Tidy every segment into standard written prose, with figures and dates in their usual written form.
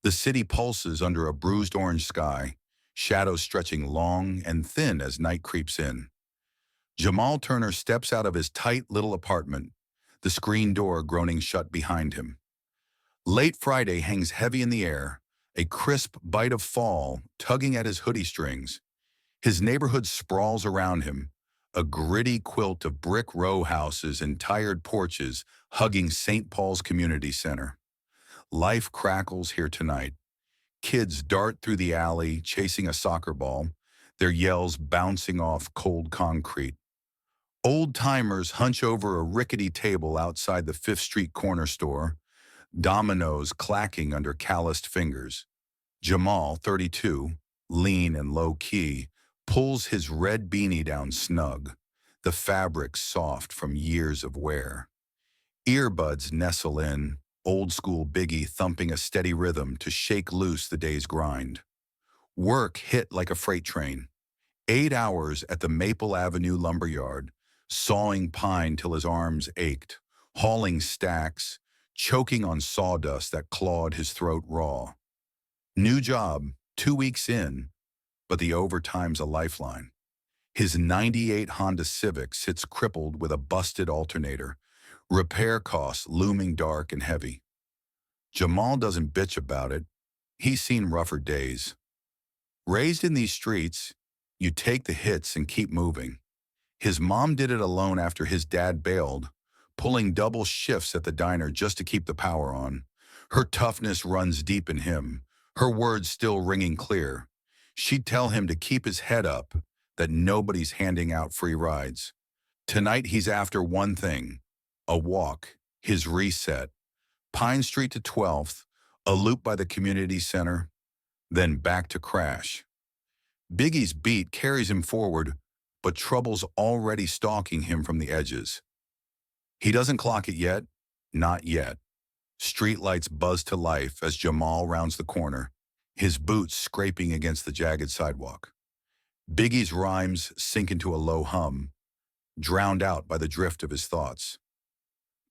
The city pulses under a bruised orange sky, shadows stretching long and thin as night creeps in. Jamal Turner steps out of his tight little apartment, the screen door groaning shut behind him. Late Friday hangs heavy in the air, a crisp bite of fall tugging at his hoodie strings. His neighborhood sprawls around him, a gritty quilt of brick row houses and tired porches hugging St. Paul's Community Center. Life crackles here tonight. Kids dart through the alley, chasing a soccer ball, their yells bouncing off cold concrete. Old-timers hunch over a rickety table outside the Fifth Street corner store, dominoes clacking under calloused fingers. Jamal, 32, lean and low-key, pulls his red beanie down snug, the fabric soft from years of wear. Earbuds nestle in, old-school Biggie thumping a steady rhythm to shake loose the day's grind. Work hit like a freight train. 8 hours at the Maple Avenue lumberyard, sawing pine till his arms ached, hauling stacks, choking on sawdust that clawed his throat raw. New job, 2 weeks in, but the overtime's a lifeline. His '98 Honda Civic sits crippled with a busted alternator, repair costs looming dark and heavy. Jamal doesn't bitch about it. He's seen rougher days. Raised in these streets, you take the hits and keep moving. His mom did it alone after his dad bailed, pulling double shifts at the diner just to keep the power on. Her toughness runs deep in him, her words still ringing clear. She'd tell him to keep his head up, that nobody's handing out free rides. Tonight he's after one thing, a walk, his reset. Pine Street to 12th, a loop by the community center, then back to Crash. Biggie's beat carries him forward, but trouble's already stalking him from the edges. He doesn't clock it yet, not yet. Streetlights buzz to life as Jamal rounds the corner, his boots scraping against the jagged sidewalk. Biggie's rhymes sink into a low hum, drowned out by the drift of his thoughts.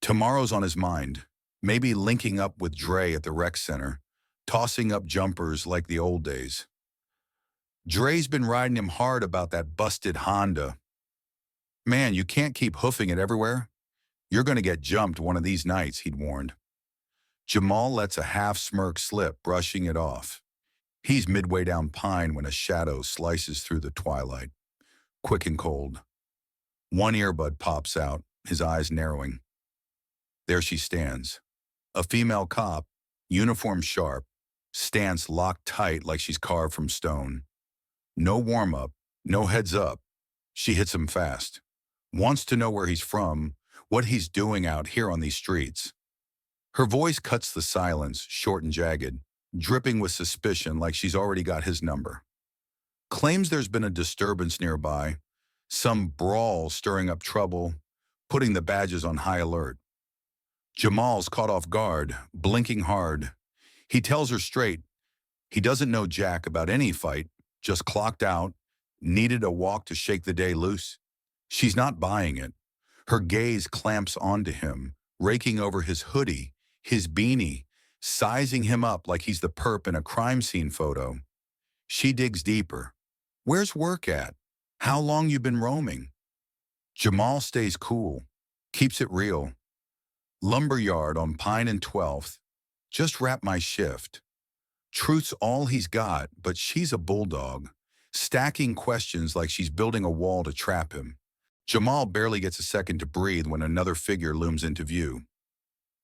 Tomorrow's on his mind, maybe linking up with Dre at the rec center, tossing up jumpers like the old days. Dre's been riding him hard about that busted Honda. Man, you can't keep hoofing it everywhere. You're going to get jumped one of these nights, he'd warned. Jamal lets a half-smirk slip, brushing it off. He's midway down Pine when a shadow slices through the twilight, quick and cold. One earbud pops out, his eyes narrowing. There she stands, a female cop, uniform sharp, stance locked tight like she's carved from stone. No warm-up, no heads up. She hits him fast. Wants to know where he's from, what he's doing out here on these streets. Her voice cuts the silence, short and jagged, dripping with suspicion like she's already got his number. Claims there's been a disturbance nearby, some brawl stirring up trouble, putting the badges on high alert. Jamal's caught off guard, blinking hard. He tells her straight, he doesn't know jack about any fight, just clocked out, needed a walk to shake the day loose. She's not buying it. Her gaze clamps onto him, raking over his hoodie, his beanie, sizing him up like he's the perp in a crime scene photo. She digs deeper. Where's work at? How long you been roaming? Jamal stays cool, keeps it real. Lumberyard on Pine and 12th. Just wrap my shift. Truth's all he's got, but she's a bulldog, stacking questions like she's building a wall to trap him. Jamal barely gets a second to breathe when another figure looms into view.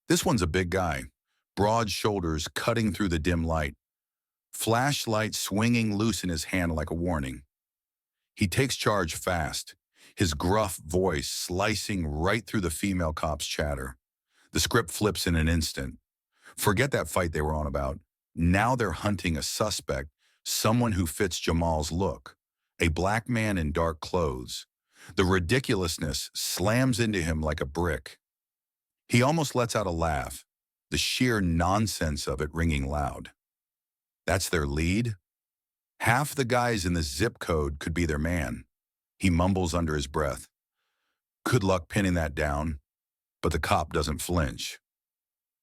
This one's a big guy, broad shoulders cutting through the dim light, flashlight swinging loose in his hand like a warning. He takes charge fast, his gruff voice slicing right through the female cop's chatter. The script flips in an instant. Forget that fight they were on about. Now they're hunting a suspect, someone who fits Jamal's look, a black man in dark clothes. The ridiculousness slams into him like a brick. He almost lets out a laugh, the sheer nonsense of it ringing loud. That's their lead? Half the guys in the zip code could be their man. He mumbles under his breath. Good luck pinning that down, but the cop doesn't flinch.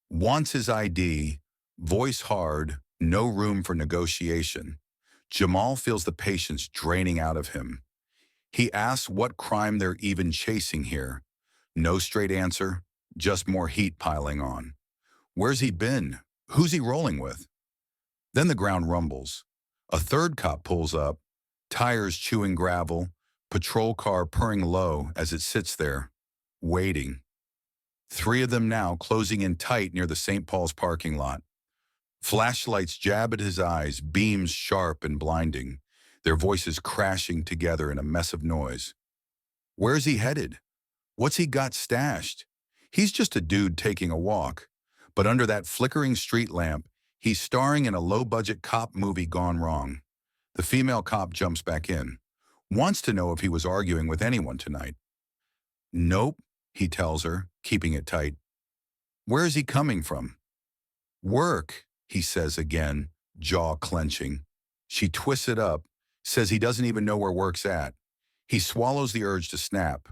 Wants his ID, voice hard, No room for negotiation. Jamal feels the patience draining out of him. He asks what crime they're even chasing here. No straight answer, just more heat piling on. Where's he been? Who's he rolling with? Then the ground rumbles. A third cop pulls up, tires chewing gravel, patrol car purring low as it sits there, waiting. Three of them now closing in tight near the St. Paul's parking lot. Flashlights jab at his eyes, beams sharp and blinding, their voices crashing together in a mess of noise. Where's he headed? What's he got stashed? He's just a dude taking a walk. But under that flickering street lamp, he's starring in a low-budget cop movie gone wrong. The female cop jumps back in. Wants to know if he was arguing with anyone tonight. Nope, he tells her, keeping it tight. Where is he coming from? Work, he says again, jaw clenching. She twists it up, says he doesn't even know where work's at. He swallows the urge to snap.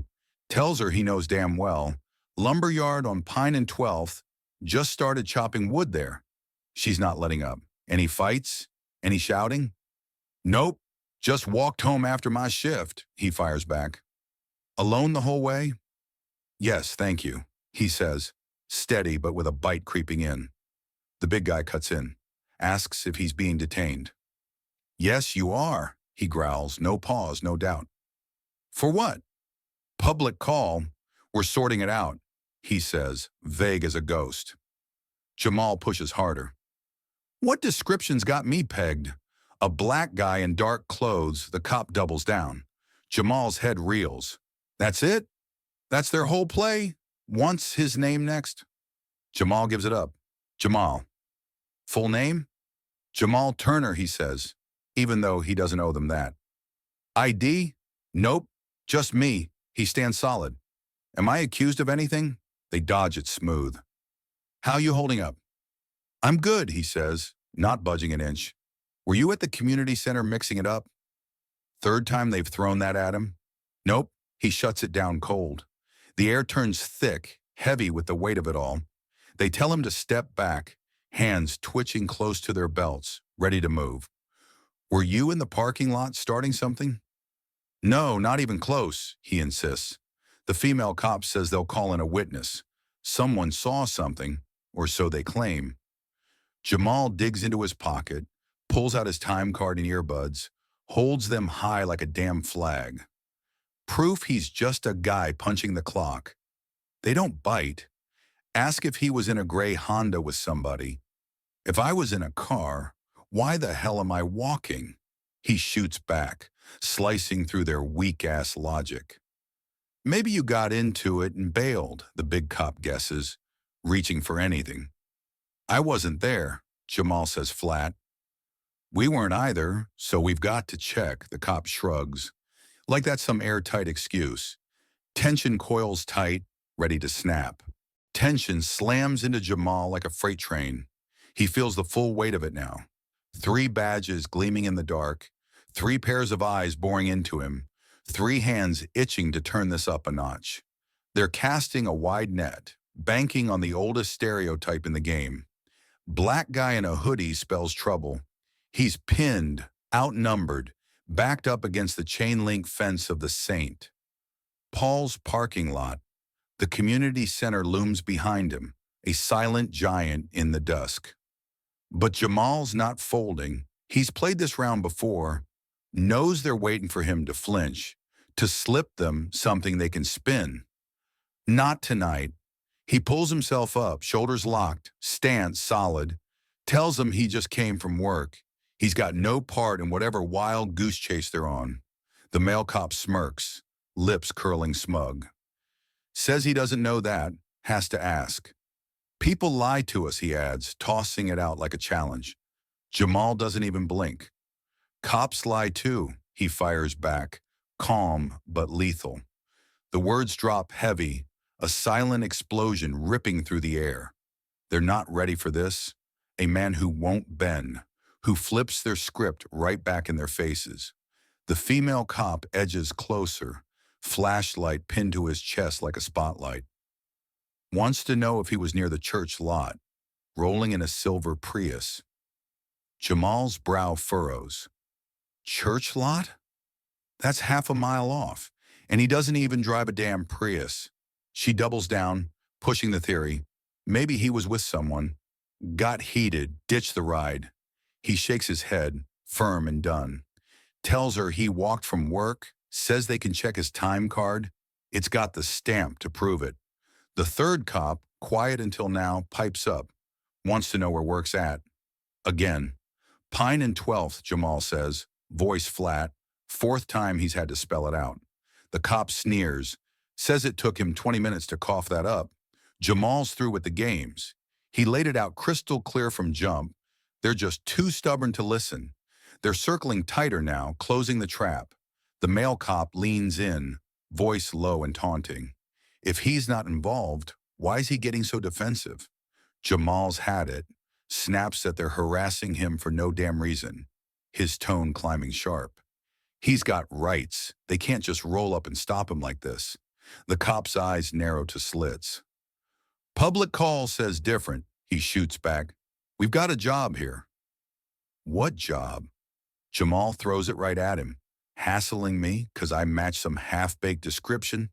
Tells her he knows damn well. Lumberyard on Pine and 12th, just started chopping wood there. She's not letting up. Any fights? Any shouting? Nope, just walked home after my shift, he fires back. Alone the whole way? Yes, thank you, he says, steady but with a bite creeping in. The big guy cuts in, asks if he's being detained. Yes, you are, he growls, no pause, no doubt. For what? Public call. We're sorting it out, he says, vague as a ghost. Jamal pushes harder. What description's got me pegged? A black guy in dark clothes, the cop doubles down. Jamal's head reels. That's it? That's their whole play? Wants his name next? Jamal gives it up. Jamal. Full name? Jamal Turner, he says, even though he doesn't owe them that. ID? Nope, just me. He stands solid. Am I accused of anything? They dodge it smooth. How you holding up? I'm good, he says, not budging an inch. Were you at the community center mixing it up? Third time they've thrown that at him? Nope, he shuts it down cold. The air turns thick, heavy with the weight of it all. They tell him to step back, hands twitching close to their belts, ready to move. Were you in the parking lot starting something? No, not even close, he insists. The female cop says they'll call in a witness. Someone saw something, or so they claim. Jamal digs into his pocket, pulls out his time card and earbuds, holds them high like a damn flag. Proof he's just a guy punching the clock. They don't bite. Ask if he was in a gray Honda with somebody. If I was in a car, why the hell am I walking? He shoots back, slicing through their weak-ass logic. Maybe you got into it and bailed, the big cop guesses, reaching for anything. I wasn't there, Jamal says flat. We weren't either, so we've got to check, the cop shrugs. Like that's some airtight excuse. Tension coils tight, ready to snap. Tension slams into Jamal like a freight train. He feels the full weight of it now. 3 badges gleaming in the dark, 3 pairs of eyes boring into him, 3 hands itching to turn this up a notch. They're casting a wide net, banking on the oldest stereotype in the game. Black guy in a hoodie spells trouble. He's pinned, outnumbered, backed up against the chain-link fence of the Saint. Paul's parking lot. The community center looms behind him, a silent giant in the dusk. But Jamal's not folding. He's played this round before, knows they're waiting for him to flinch, to slip them something they can spin. Not tonight. He pulls himself up, shoulders locked, stance solid, tells them he just came from work. He's got no part in whatever wild goose chase they're on. The male cop smirks, lips curling smug. Says he doesn't know that, has to ask. People lie to us, he adds, tossing it out like a challenge. Jamal doesn't even blink. Cops lie too, he fires back, calm but lethal. The words drop heavy, a silent explosion ripping through the air. They're not ready for this. A man who won't bend, who flips their script right back in their faces. The female cop edges closer, flashlight pinned to his chest like a spotlight. Wants to know if he was near the church lot, rolling in a silver Prius. Jamal's brow furrows. Church lot? That's half a mile off, and he doesn't even drive a damn Prius. She doubles down, pushing the theory. Maybe he was with someone, got heated, ditched the ride. He shakes his head, firm and done. Tells her he walked from work, says they can check his time card. It's got the stamp to prove it. The third cop, quiet until now, pipes up. Wants to know where work's at. Again. Pine and 12th, Jamal says, voice flat. Fourth time he's had to spell it out. The cop sneers, says it took him 20 minutes to cough that up. Jamal's through with the games. He laid it out crystal clear from jump. They're just too stubborn to listen. They're circling tighter now, closing the trap. The male cop leans in, voice low and taunting. If he's not involved, why is he getting so defensive? Jamal's had it. Snaps that they're harassing him for no damn reason. His tone climbing sharp. He's got rights. They can't just roll up and stop him like this. The cop's eyes narrow to slits. Public call says different, he shoots back. We've got a job here. What job? Jamal throws it right at him. Hassling me because I match some half-baked description?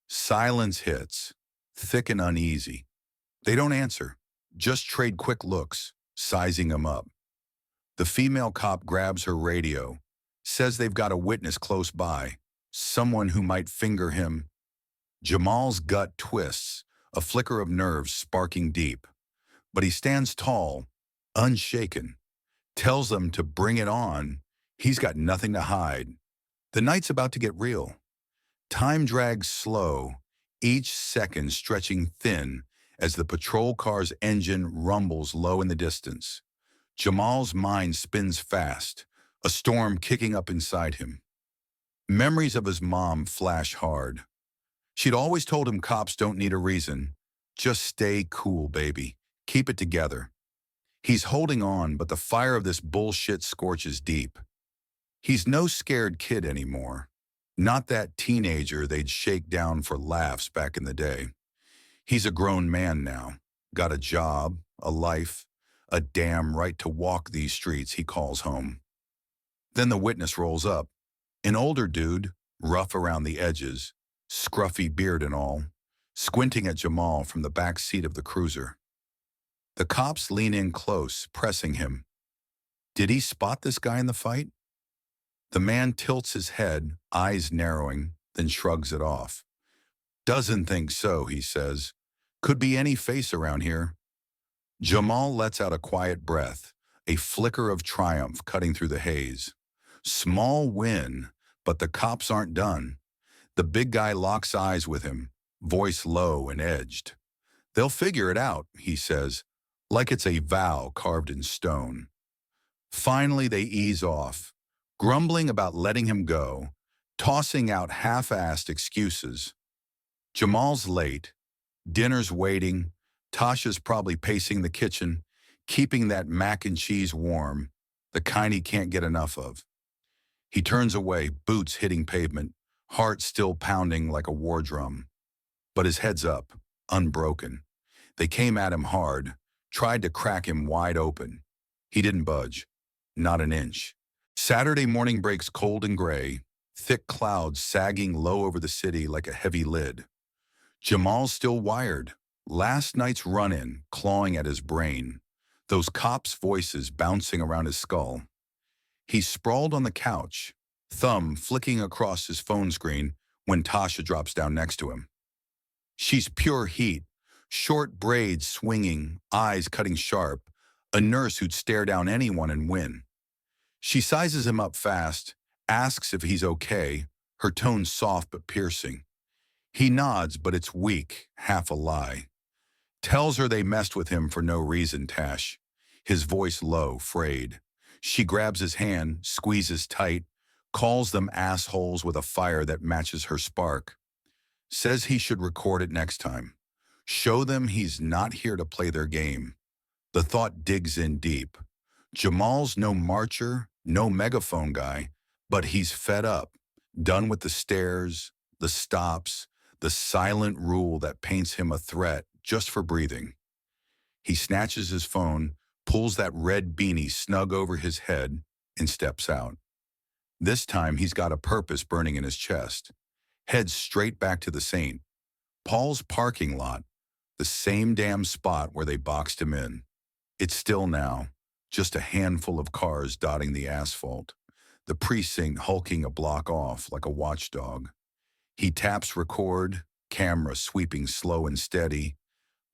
Silence hits, thick and uneasy. They don't answer, just trade quick looks, sizing him up. The female cop grabs her radio, says they've got a witness close by, someone who might finger him. Jamal's gut twists, a flicker of nerves sparking deep. But he stands tall, unshaken, tells them to bring it on. He's got nothing to hide. The night's about to get real. Time drags slow, each second stretching thin as the patrol car's engine rumbles low in the distance. Jamal's mind spins fast, a storm kicking up inside him. Memories of his mom flash hard. She'd always told him cops don't need a reason. Just stay cool, baby. Keep it together. He's holding on, but the fire of this bullshit scorches deep. He's no scared kid anymore. Not that teenager they'd shake down for laughs back in the day. He's a grown man now. Got a job, a life, a damn right to walk these streets he calls home. Then the witness rolls up. An older dude, rough around the edges, scruffy beard and all, squinting at Jamal from the back seat of the cruiser. The cops lean in close, pressing him. Did he spot this guy in the fight? The man tilts his head, eyes narrowing, then shrugs it off. Doesn't think so, he says. Could be any face around here. Jamal lets out a quiet breath, a flicker of triumph cutting through the haze. Small win, but the cops aren't done. The big guy locks eyes with him, voice low and edged. They'll figure it out, he says, like it's a vow carved in stone. Finally, they ease off, grumbling about letting him go, tossing out half-assed excuses. Jamal's late, dinner's waiting, Tasha's probably pacing the kitchen, keeping that mac and cheese warm, the kind he can't get enough of. He turns away, boots hitting pavement, heart still pounding like a war drum. But his head's up, unbroken. They came at him hard, tried to crack him wide open. He didn't budge, not an inch. Saturday morning breaks cold and gray, thick clouds sagging low over the city like a heavy lid. Jamal's still wired. Last night's run-in clawing at his brain, those cops' voices bouncing around his skull. He's sprawled on the couch, thumb flicking across his phone screen when Tasha drops down next to him. She's pure heat, short braids swinging, eyes cutting sharp, a nurse who'd stare down anyone and win. She sizes him up fast, asks if he's okay, her tone soft but piercing. He nods, but it's weak, half a lie. Tells her they messed with him for no reason, Tash. His voice low, frayed. She grabs his hand, squeezes tight, calls them assholes with a fire that matches her spark. Says he should record it next time. Show them he's not here to play their game. The thought digs in deep. Jamal's no marcher, no megaphone guy, but he's fed up, done with the stares, the stops, the silent rule that paints him a threat just for breathing. He snatches his phone, pulls that red beanie snug over his head, and steps out. This time he's got a purpose burning in his chest. Heads straight back to the St. Paul's parking lot, the same damn spot where they boxed him in. It's still now, just a handful of cars dotting the asphalt, the precinct hulking a block off like a watchdog. He taps record, camera sweeping slow and steady,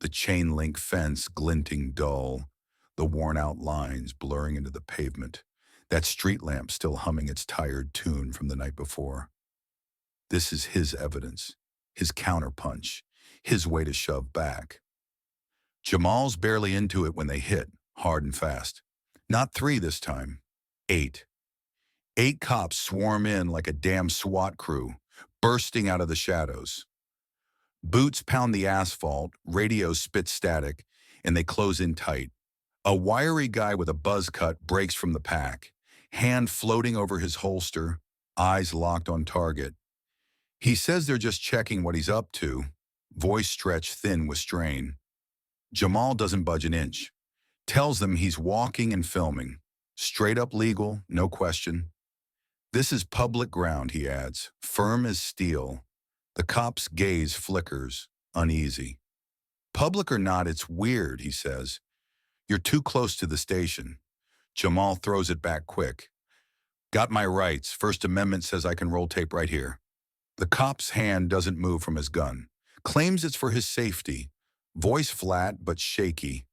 the chain link fence glinting dull, the worn-out lines blurring into the pavement, that street lamp still humming its tired tune from the night before. This is his evidence, his counterpunch, his way to shove back. Jamal's barely into it when they hit, hard and fast. Not 3 this time, 8. 8 cops swarm in like a damn SWAT crew, bursting out of the shadows. Boots pound the asphalt, radios spit static, and they close in tight. A wiry guy with a buzz cut breaks from the pack, hand floating over his holster, eyes locked on target. He says they're just checking what he's up to, voice stretched thin with strain. Jamal doesn't budge an inch. Tells them he's walking and filming. Straight up legal, no question. This is public ground, he adds, firm as steel. The cop's gaze flickers, uneasy. Public or not, it's weird, he says. You're too close to the station. Jamal throws it back quick. Got my rights. First Amendment says I can roll tape right here. The cop's hand doesn't move from his gun. Claims it's for his safety. Voice flat but shaky.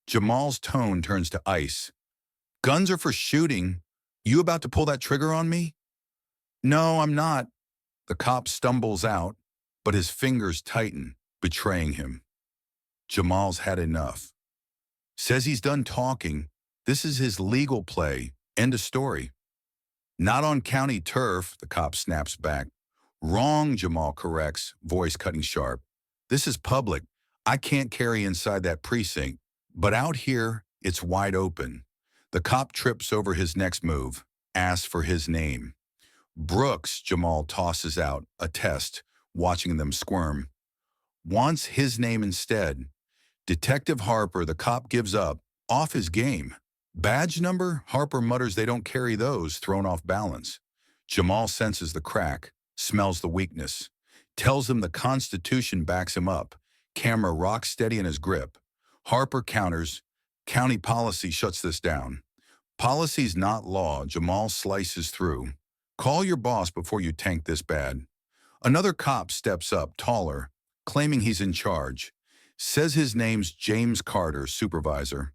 Jamal's tone turns to ice. Guns are for shooting. You about to pull that trigger on me? No, I'm not. The cop stumbles out, but his fingers tighten, betraying him. Jamal's had enough. Says he's done talking. This is his legal play. End of story. Not on county turf, the cop snaps back. Wrong, Jamal corrects, voice cutting sharp. This is public. I can't carry inside that precinct, but out here, it's wide open. The cop trips over his next move, asks for his name. Brooks, Jamal tosses out, a test, watching them squirm. Wants his name instead. Detective Harper, the cop gives up, off his game. Badge number? Harper mutters they don't carry those, thrown off balance. Jamal senses the crack, smells the weakness, tells him the Constitution backs him up. Camera rock steady in his grip. Harper counters. County policy shuts this down. Policy's not law, Jamal slices through. Call your boss before you tank this bad. Another cop steps up, taller, claiming he's in charge. Says his name's James Carter, supervisor.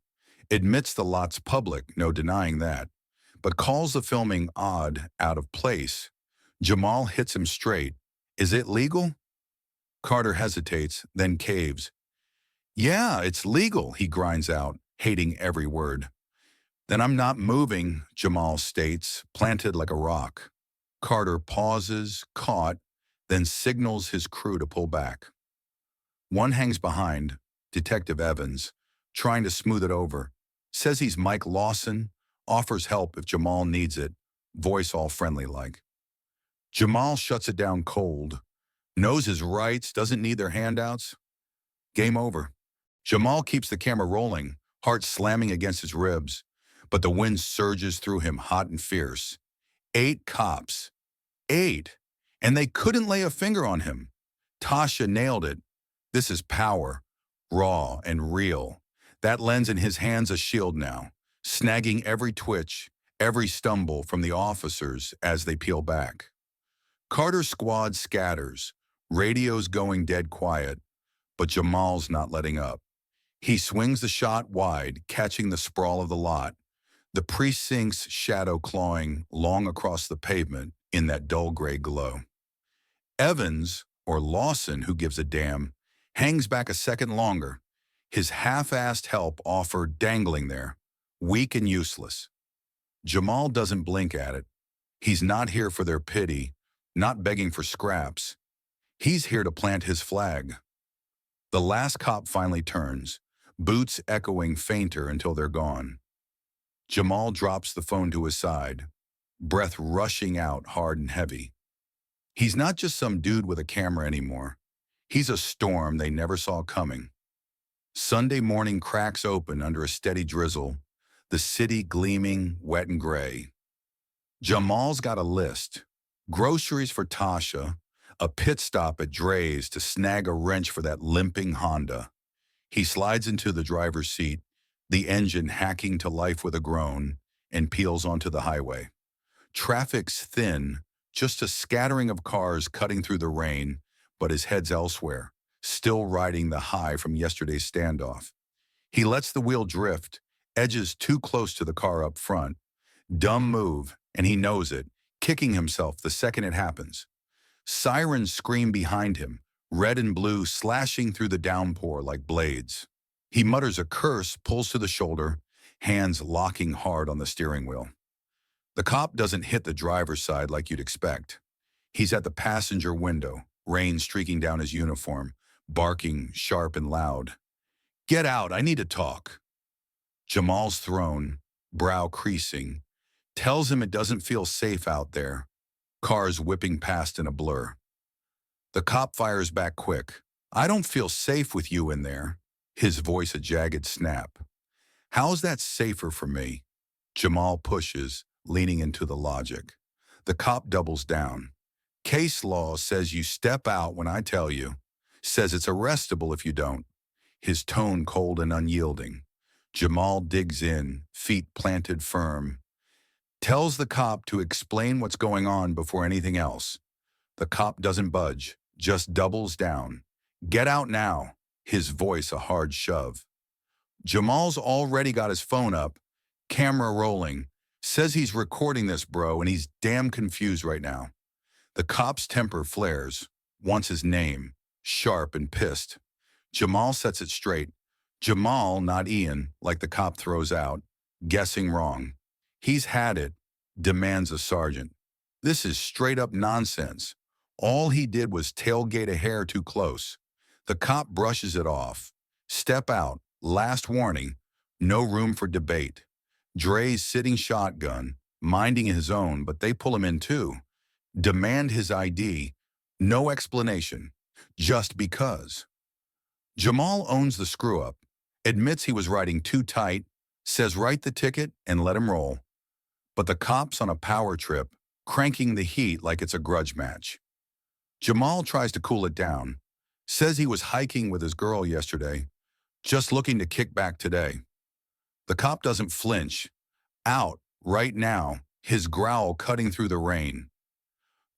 Admits the lot's public, no denying that. But calls the filming odd, out of place. Jamal hits him straight. Is it legal? Carter hesitates, then caves. Yeah, it's legal, he grinds out, hating every word. Then I'm not moving, Jamal states, planted like a rock. Carter pauses, caught, then signals his crew to pull back. One hangs behind, Detective Evans, trying to smooth it over. Says he's Mike Lawson, offers help if Jamal needs it, voice all friendly-like. Jamal shuts it down cold. Knows his rights, doesn't need their handouts. Game over. Jamal keeps the camera rolling, heart slamming against his ribs, but the wind surges through him hot and fierce. 8 cops. 8. And they couldn't lay a finger on him. Tasha nailed it. This is power, raw and real. That lens in his hand's a shield now, snagging every twitch, every stumble from the officers as they peel back. Carter's squad scatters, radios going dead quiet, but Jamal's not letting up. He swings the shot wide, catching the sprawl of the lot, the precinct's shadow clawing long across the pavement in that dull gray glow. Evans, or Lawson, who gives a damn, hangs back a second longer, his half-assed help offered dangling there, weak and useless. Jamal doesn't blink at it. He's not here for their pity, not begging for scraps. He's here to plant his flag. The last cop finally turns, boots echoing fainter until they're gone. Jamal drops the phone to his side, breath rushing out hard and heavy. He's not just some dude with a camera anymore. He's a storm they never saw coming. Sunday morning cracks open under a steady drizzle, the city gleaming, wet and gray. Jamal's got a list. Groceries for Tasha, a pit stop at Dre's to snag a wrench for that limping Honda. He slides into the driver's seat, the engine hacking to life with a groan, and peels onto the highway. Traffic's thin, just a scattering of cars cutting through the rain, but his head's elsewhere, still riding the high from yesterday's standoff. He lets the wheel drift, edges too close to the car up front. Dumb move, and he knows it, kicking himself the second it happens. Sirens scream behind him, red and blue slashing through the downpour like blades. He mutters a curse, pulls to the shoulder, hands locking hard on the steering wheel. The cop doesn't hit the driver's side like you'd expect. He's at the passenger window, rain streaking down his uniform, barking sharp and loud. "Get out, I need to talk." Jamal's thrown, brow creasing, tells him it doesn't feel safe out there, cars whipping past in a blur. The cop fires back quick. "I don't feel safe with you in there," his voice a jagged snap. "How's that safer for me?" Jamal pushes, leaning into the logic. The cop doubles down. "Case law says you step out when I tell you. Says it's arrestable if you don't." His tone cold and unyielding. Jamal digs in, feet planted firm. Tells the cop to explain what's going on before anything else. The cop doesn't budge, just doubles down. "Get out now," his voice a hard shove. Jamal's already got his phone up, camera rolling, says he's recording this, bro, and he's damn confused right now. The cop's temper flares, wants his name, sharp and pissed. Jamal sets it straight. Jamal, not Ian, like the cop throws out, guessing wrong. He's had it, demands a sergeant. This is straight up nonsense. All he did was tailgate a hair too close. The cop brushes it off. Step out, last warning, no room for debate. Dre's sitting shotgun, minding his own, but they pull him in too. Demand his ID, no explanation, just because. Jamal owns the screw-up, admits he was riding too tight, says write the ticket and let him roll. But the cop's on a power trip, cranking the heat like it's a grudge match. Jamal tries to cool it down, says he was hiking with his girl yesterday, just looking to kick back today. The cop doesn't flinch. Out, right now, his growl cutting through the rain.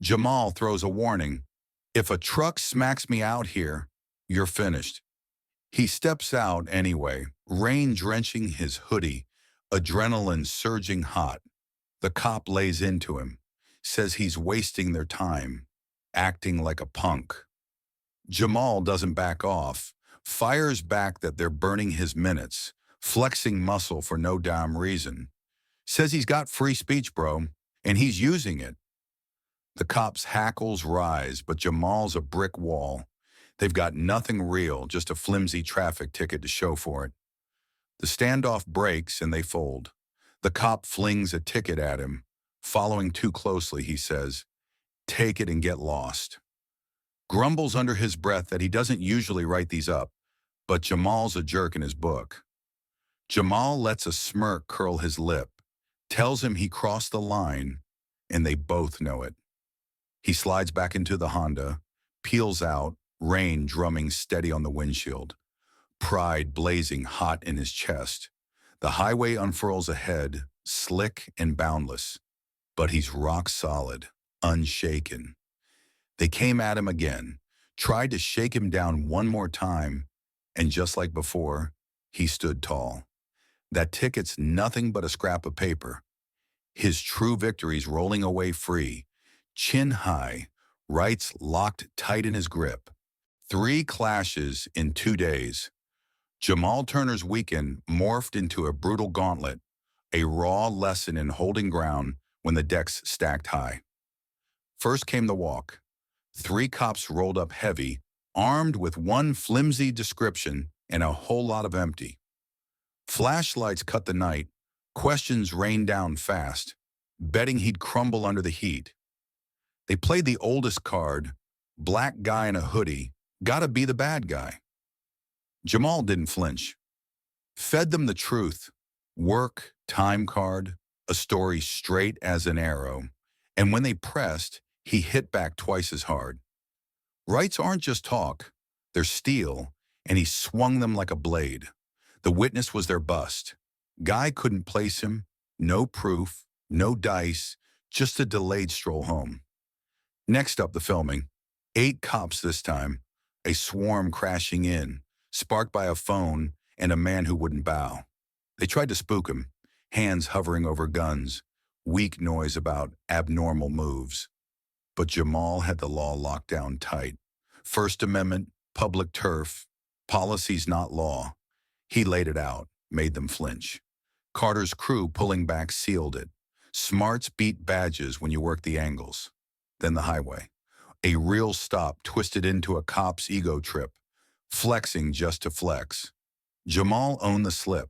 Jamal throws a warning. "If a truck smacks me out here, you're finished." He steps out anyway, rain drenching his hoodie, adrenaline surging hot. The cop lays into him, says he's wasting their time, acting like a punk. Jamal doesn't back off, fires back that they're burning his minutes, flexing muscle for no damn reason. Says he's got free speech, bro, and he's using it. The cop's hackles rise, but Jamal's a brick wall. They've got nothing real, just a flimsy traffic ticket to show for it. The standoff breaks and they fold. The cop flings a ticket at him. Following too closely, he says, "Take it and get lost." Grumbles under his breath that he doesn't usually write these up, but Jamal's a jerk in his book. Jamal lets a smirk curl his lip, tells him he crossed the line, and they both know it. He slides back into the Honda, peels out, rain drumming steady on the windshield, pride blazing hot in his chest. The highway unfurls ahead, slick and boundless, but he's rock solid, unshaken. They came at him again, tried to shake him down one more time, and just like before, he stood tall. That ticket's nothing but a scrap of paper. His true victory's rolling away free, chin high, rights locked tight in his grip. 3 clashes in 2 days. Jamal Turner's weekend morphed into a brutal gauntlet, a raw lesson in holding ground when the deck's stacked high. First came the walk. 3 cops rolled up heavy, armed with one flimsy description and a whole lot of empty. Flashlights cut the night, questions rained down fast, betting he'd crumble under the heat. They played the oldest card, black guy in a hoodie, gotta be the bad guy. Jamal didn't flinch. Fed them the truth. Work, time card, a story straight as an arrow. And when they pressed, he hit back twice as hard. Rights aren't just talk. They're steel, and he swung them like a blade. The witness was their bust. Guy couldn't place him. No proof, no dice, just a delayed stroll home. Next up, the filming. 8 cops this time, a swarm crashing in, sparked by a phone and a man who wouldn't bow. They tried to spook him, hands hovering over guns, weak noise about abnormal moves. But Jamal had the law locked down tight. First Amendment, public turf, policy's not law. He laid it out, made them flinch. Carter's crew pulling back sealed it. Smarts beat badges when you work the angles. Then the highway. A real stop twisted into a cop's ego trip, flexing just to flex. Jamal owned the slip,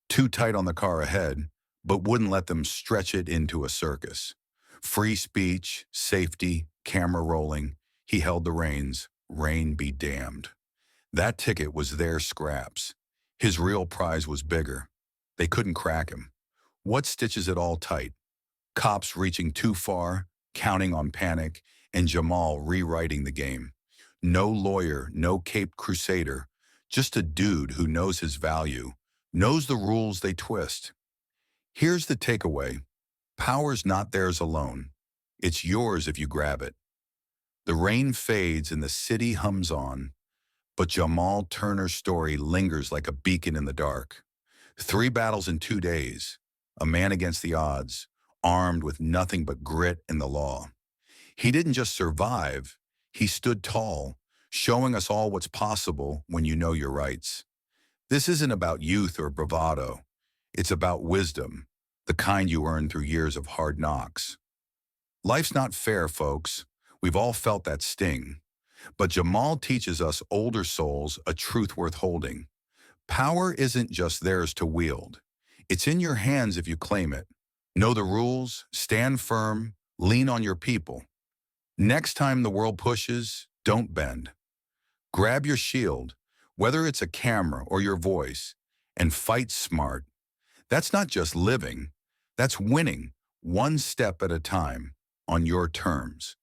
too tight on the car ahead, but wouldn't let them stretch it into a circus. Free speech, safety, camera rolling. He held the reins. Rain be damned. That ticket was their scraps. His real prize was bigger. They couldn't crack him. What stitches it all tight? Cops reaching too far, counting on panic, and Jamal rewriting the game. No lawyer, no caped crusader, just a dude who knows his value, knows the rules they twist. Here's the takeaway. Power's not theirs alone. It's yours if you grab it. The rain fades and the city hums on, but Jamal Turner's story lingers like a beacon in the dark. 3 battles in 2 days, a man against the odds, armed with nothing but grit and the law. He didn't just survive, he stood tall, showing us all what's possible when you know your rights. This isn't about youth or bravado. It's about wisdom, the kind you earn through years of hard knocks. Life's not fair, folks. We've all felt that sting. But Jamal teaches us older souls a truth worth holding. Power isn't just theirs to wield. It's in your hands if you claim it. Know the rules, stand firm, lean on your people. Next time the world pushes, don't bend. Grab your shield, whether it's a camera or your voice, and fight smart. That's not just living, that's winning, one step at a time, on your terms.